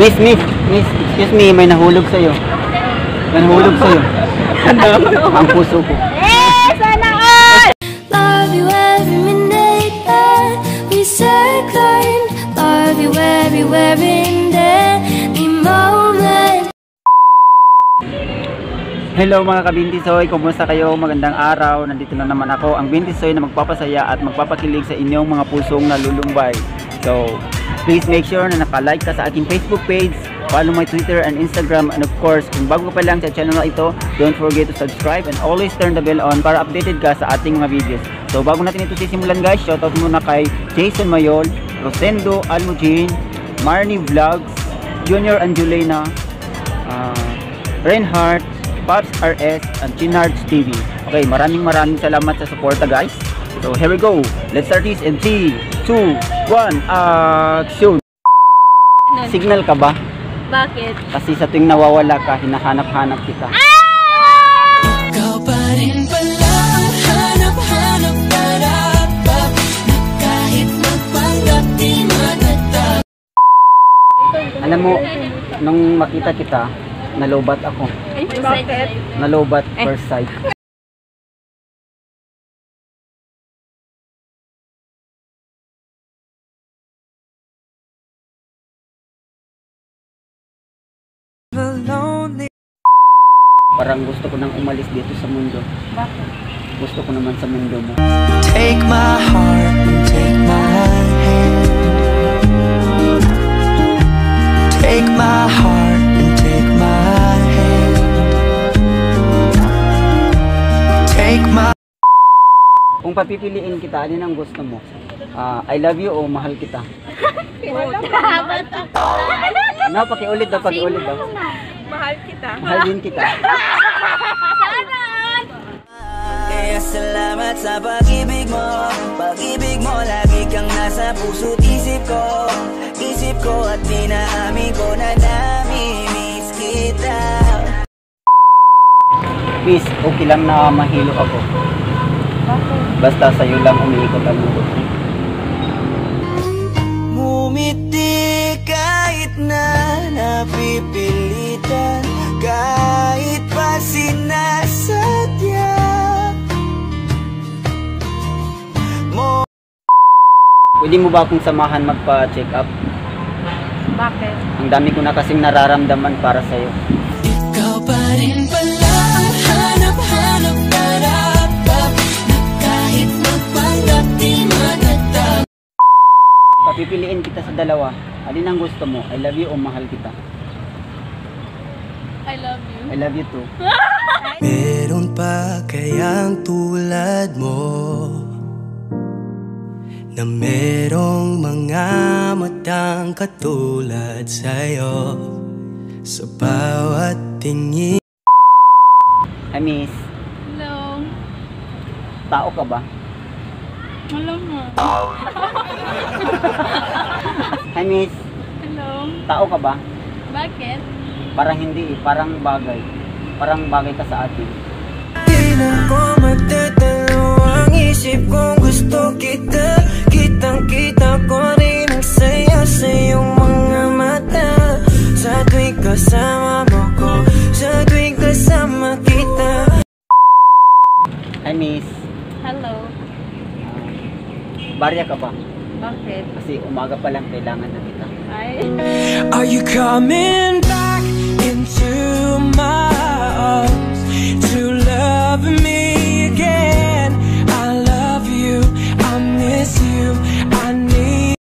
Miss, excuse me, may nahulog sa'yo. May nahulog sa'yo. Ang puso ko. Sana all! Love you every minute that we second. Love you everywhere in every moment. Hello mga kabintisoy, kumusta kayo? Magandang araw, nandito na naman ako, ang bintisoy na magpapasaya at magpapakilig sa inyong mga pusong nalulumbay. So, please make sure na naka-like ka sa aking Facebook page, follow my Twitter and Instagram, and of course, kung bago ka pa lang sa channel na ito, don't forget to subscribe and always turn the bell on para updated ka sa ating mga videos. So, bago natin ito sisimulan guys, shoutout muna kay Jason Mayol, Rosendo Almujin, Marnie Vlogs, Junior Angelina, Reinhardt, Pops RS, and Chinards TV. Okay, maraming salamat sa suporta guys. So here we go. Let's start this in 3, 2, 1, action! Signal ka ba? Bakit? Kasi sa tuwing nawawala ka, hinahanap-hanap kita. Ikaw pa rin pala, hanap-hanap para kahit magpanggap di matatag. Alam mo, nung makita kita, nalobat ako. Bakit? Nalobat first sight. Parang gusto ko nang umalis dito sa mundo. Bakit? Gusto ko naman sa mundo mo. Take my heart and take my hand. Take my heart and take my hand. Take my... Kung papipiliin kita, alin ang gusto mo? I love you o mahal kita? No, pakiulit daw, pakiulit daw. Mahal kita. Mahal din kita. Kaya salamat sa pag-ibig mo. Pag-ibig mo, lagi kang nasa puso't isip ko at pinaamin ko na namimiss kita. Please, okay lang na mahilo ako. Basta sa'yo lang umiikot ang mundo. Ngumiti kahit na napipilitan, kahit pa sinasadya mo. Pwede mo ba akong samahan magpa-check up? Bakit? Ang dami ko na kasing nararamdaman para sa'yo. Ikaw pa rin pala, hanap-hanap para kahit magpanggap di matatag. Papipiliin kita sa dalawa. Alin ang gusto mo? I love you o mahal kita? I love you. I love you too. Meron pa kayang tulad mo na merong mga matang katulad sa'yo sa bawat tingin. Hi miss, Hello. tao ka ba? Alam mo. Hi miss, Hello. tao ka ba? Bakit? Parang hindi, parang bagay. Parang bagay ka sa atin. Di na ko magtatalo ang isip kong gusto kita. Kitang-kita ko rin ang saya sa iyong mga mata. Sa tuwing kasama mo ko, sa tuwing kasama kita. Hi miss, Hello. barya ka ba? Bakit? Kasi umaga pa lang kailangan na kita. Ay. Are you coming back into my arms to love me again? I love you, I miss you, I need.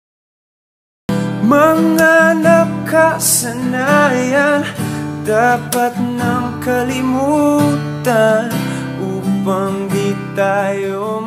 Mga nakasanayan dapat nang kalimutan upang di tayo